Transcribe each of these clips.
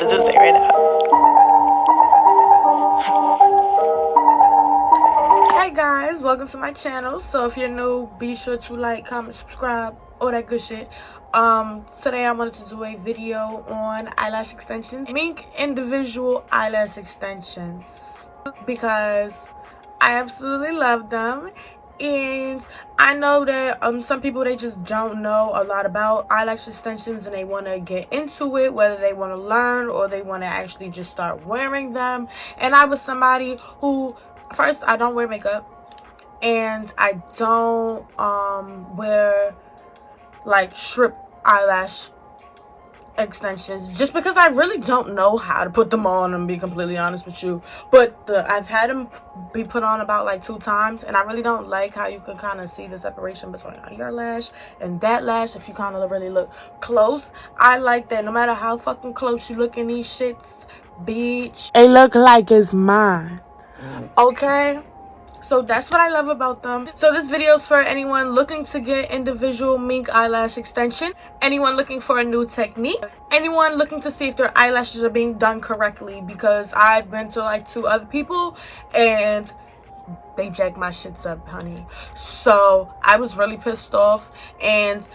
to do say right now. Hey guys, welcome to my channel. So if you're new, be sure to like, comment, subscribe, all that good shit. Today I wanted to do a video on eyelash extensions, Mink individual eyelash extensions, because I absolutely love them. And I know that some people, they just don't know a lot about eyelash extensions and they want to get into it, whether they want to learn or they want to actually just start wearing them. And I was somebody who, first, I don't wear makeup and I don't wear like strip eyelash extensions, just because I really don't know how to put them on, and be completely honest with you. But I've had them be put on about like 2 times, and I really don't like how you can kind of see the separation between your lash and that lash if you kind of really look close. I like that no matter how fucking close you look in these shits, bitch, it look like it's mine. Okay, so that's what I love about them. So this video is for anyone looking to get individual mink eyelash extension, anyone looking for a new technique, anyone looking to see if their eyelashes are being done correctly, because I've been to like 2 other people and they jacked my shits up, honey. So I was really pissed off and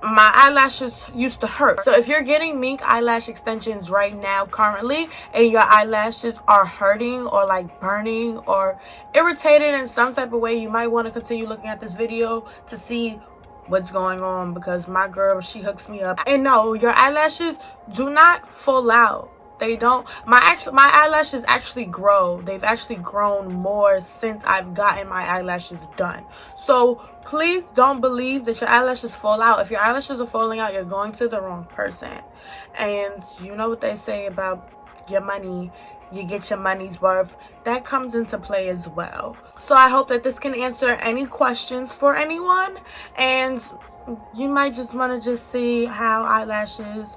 my eyelashes used to hurt. So if you're getting mink eyelash extensions right now currently and your eyelashes are hurting or like burning or irritated in some type of way, you might want to continue looking at this video to see what's going on, because my girl, she hooks me up. And no, your eyelashes do not fall out. They don't. My eyelashes actually grow. They've actually grown more since I've gotten my eyelashes done. So please don't believe that your eyelashes fall out. If your eyelashes are falling out, you're going to the wrong person. And you know what they say about your money, you get your money's worth. That comes into play as well. So I hope that this can answer any questions for anyone, and you might just want to just see how eyelashes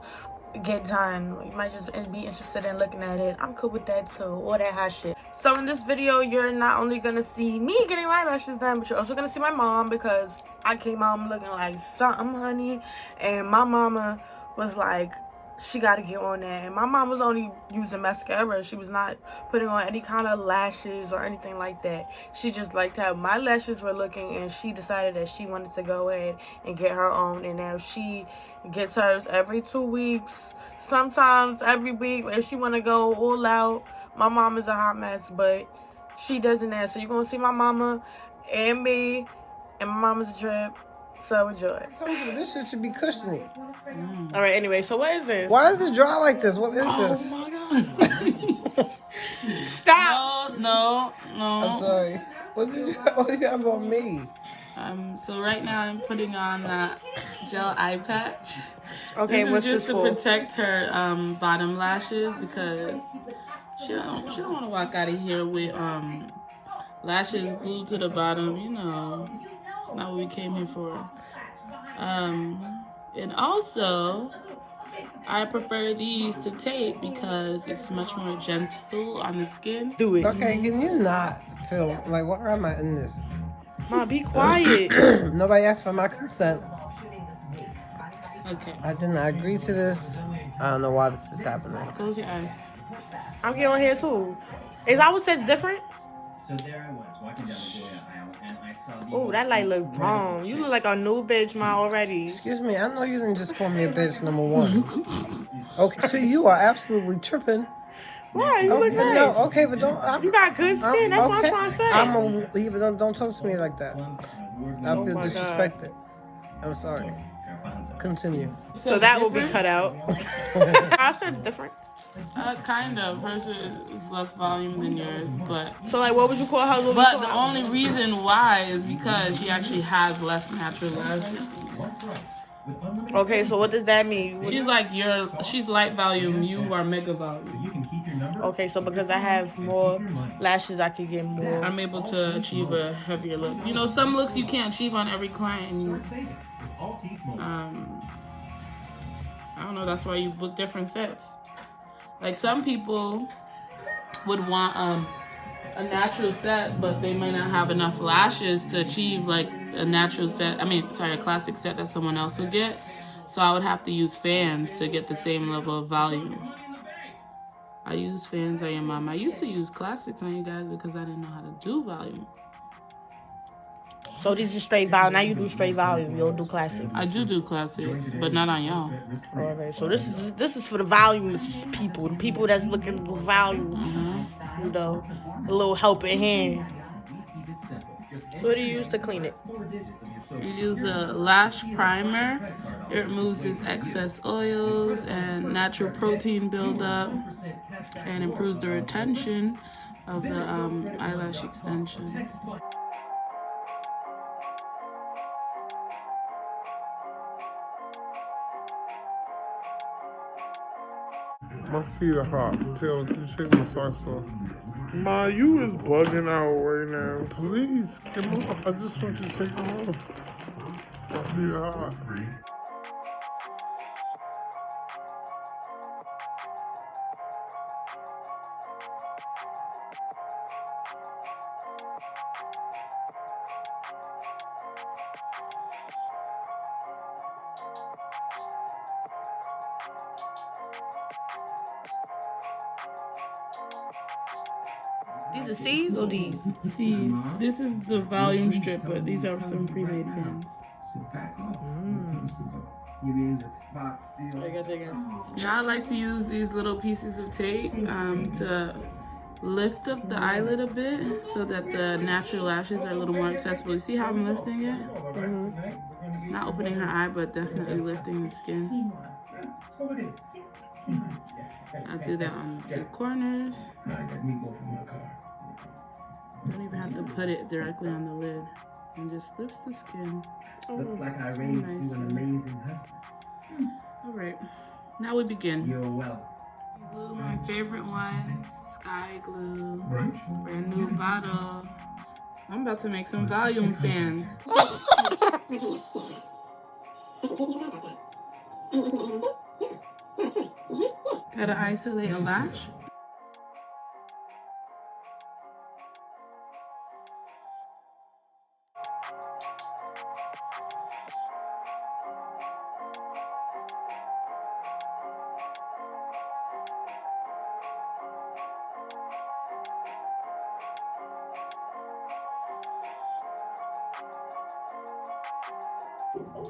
get done. You might just be interested in looking at it. I'm cool with that too, all that hot shit. So in this video, you're not only gonna see me getting my eyelashes done, but you're also gonna see my mom, because I came home looking like something, honey, and my mama was like, she got to get on that. And my mom was only using mascara. She was not putting on any kind of lashes or anything like that. She just liked how my lashes were looking, and she decided that she wanted to go ahead and get her own. And now she gets hers every 2 weeks, sometimes every week. If she want to go all out, my mom is a hot mess, but she doesn't that. So you're going to see my mama and me, and my mama's a trip. So enjoy. This shit should be cushiony. All right, anyway, so what is this? Why is it dry like this? What is this? Oh my god. Stop. No. I'm sorry. What do you have on me? So right now I'm putting on that gel eye patch. Okay, this what's is just this to for? protect her bottom lashes, because she don't want to walk out of here with lashes glued to the bottom. You know, it's not what we came here for. And also, I prefer these to tape because it's much more gentle on the skin. Do it. Okay, can you not film? Like, why am I in this? Mom, be quiet. Nobody asked for my consent. Okay. I did not agree to this. I don't know why this is happening. Close your eyes. I'm getting on here too. Is our sets different? So there I was, walking down the Goya aisle, and I saw the Oh, that light look wrong. You look like a new bitch, ma, already. Excuse me, I know you didn't just call me a bitch, number 1. Okay, so you are absolutely tripping. Why? You Okay, look nice. no, okay, but don't. You got good skin. That's what I'm trying to say. I'm gonna leave it. Don't talk to me like that. I feel my disrespected. I'm sorry. Continue. So that will be cut out. Our set's different. Kind of. Hers is less volume than yours, but So like, what would you call her? But the only reason why is because she actually has less natural lashes. Okay, so what does that mean? She's like she's light volume, you are mega volume. Okay, so because I have more lashes, I could get more. I'm able to achieve a heavier look. You know, some looks you can't achieve on every client. I don't know, that's why you book different sets. Like some people would want a natural set, but they might not have enough lashes to achieve like a natural set. A classic set that someone else would get. So I would have to use fans to get the same level of volume. I use fans on your mom. I used to use classics on you guys because I didn't know how to do volume. So these are straight volume. Now you do straight volume. You don't do classics. I do classics, but not on y'all. Okay, so this is for the volume people, the people that's looking for volume. You know, a little helping hand. What do you use to clean it? You use a Lash primer. It removes its excess oils and natural protein buildup and improves the retention of the eyelash extensions. My feet are hot. Tell, can you take my socks off? Ma, you is bugging out right now. Please, come on. I just want you to take them off. My feet are hot. These are C's or D's? C's. This is the volume strip, but these are some pre-made fans. Now I like to use these little pieces of tape to lift up the eyelid a bit so that the natural lashes are a little more accessible. You see how I'm lifting it? Not opening her eye, but definitely lifting the skin. I do that on the two corners. Don't even have to put it directly on the lid. And just lifts the skin. Looks like I raised you an amazing husband. Alright, now we begin. You're welcome. Glue, my favorite one, Sky Glue. Brand new bottle. I'm about to make some volume fans. Gotta isolate a lash.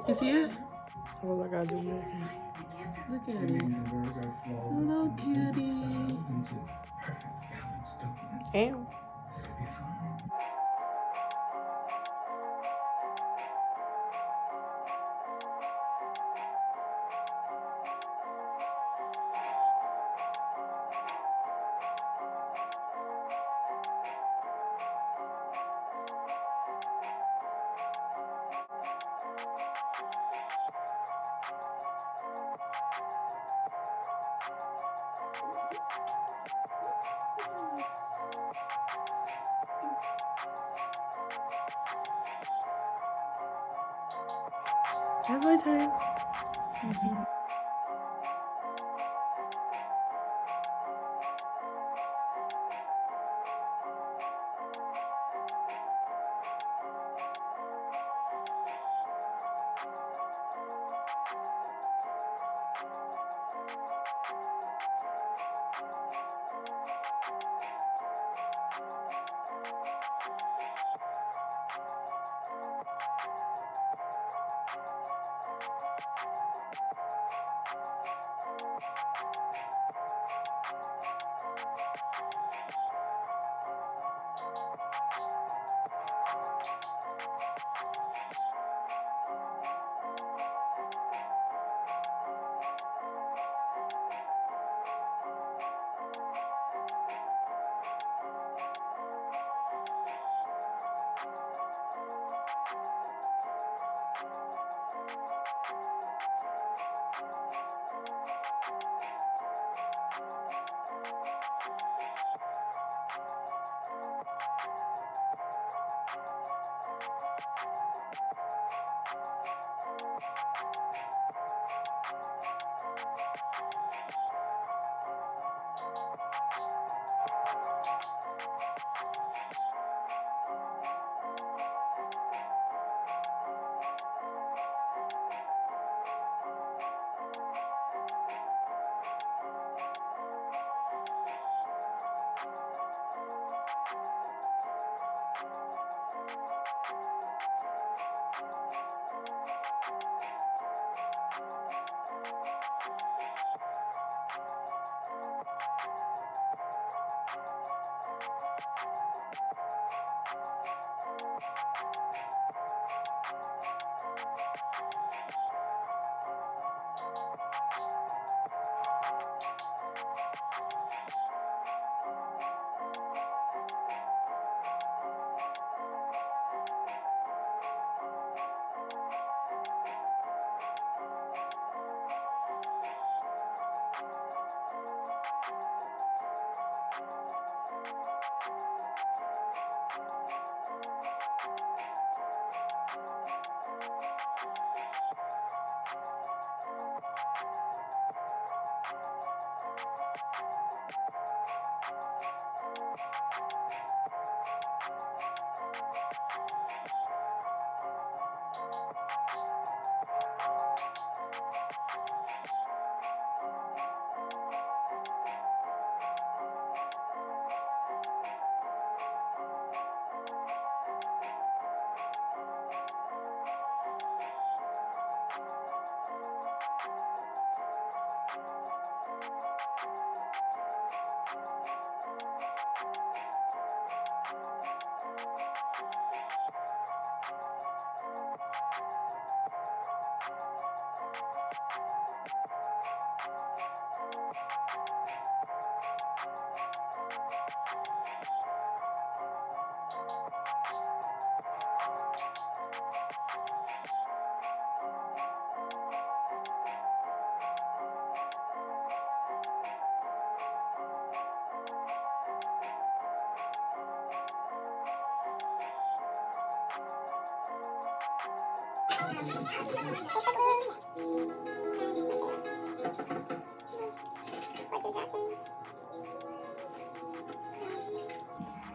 You see it? What I gotta do next? Look at it. Hello, cutie. Damn. That's my turn.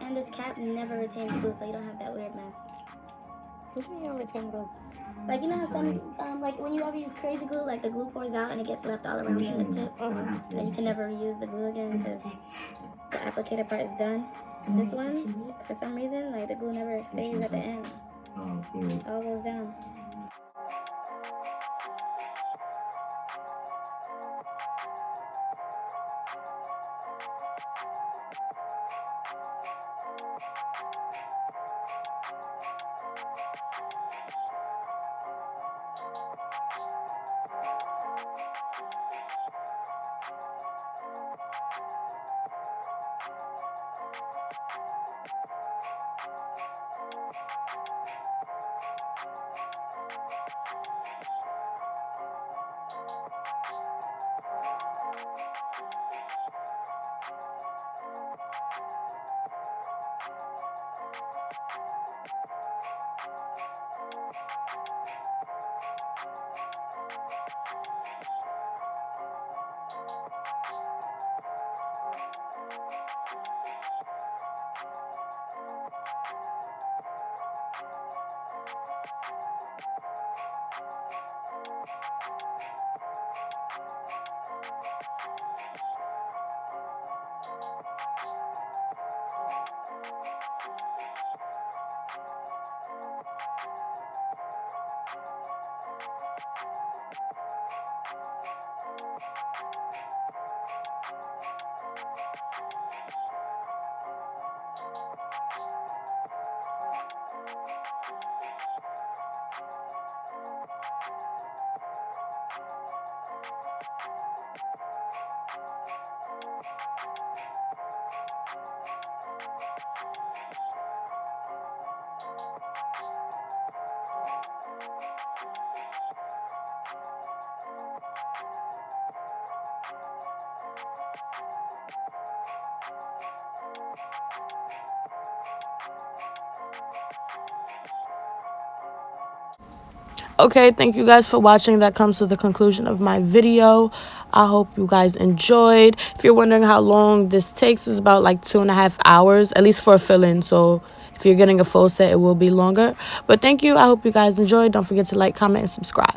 And this cap never retains glue, so you don't have that weird mess. What do you mean I retain glue? Like, you know how some, like when you ever use crazy glue, like the glue pours out and it gets left all around the tip, and you can never reuse the glue again because the applicator part is done. This one, for some reason, like the glue never stays at the end. It all goes down. Okay, thank you guys for watching. That comes to the conclusion of my video. I hope you guys enjoyed. If you're wondering how long this takes, it's about like 2.5 hours, at least for a fill-in. So if you're getting a full set, it will be longer. But thank you. I hope you guys enjoyed. Don't forget to like, comment, and subscribe.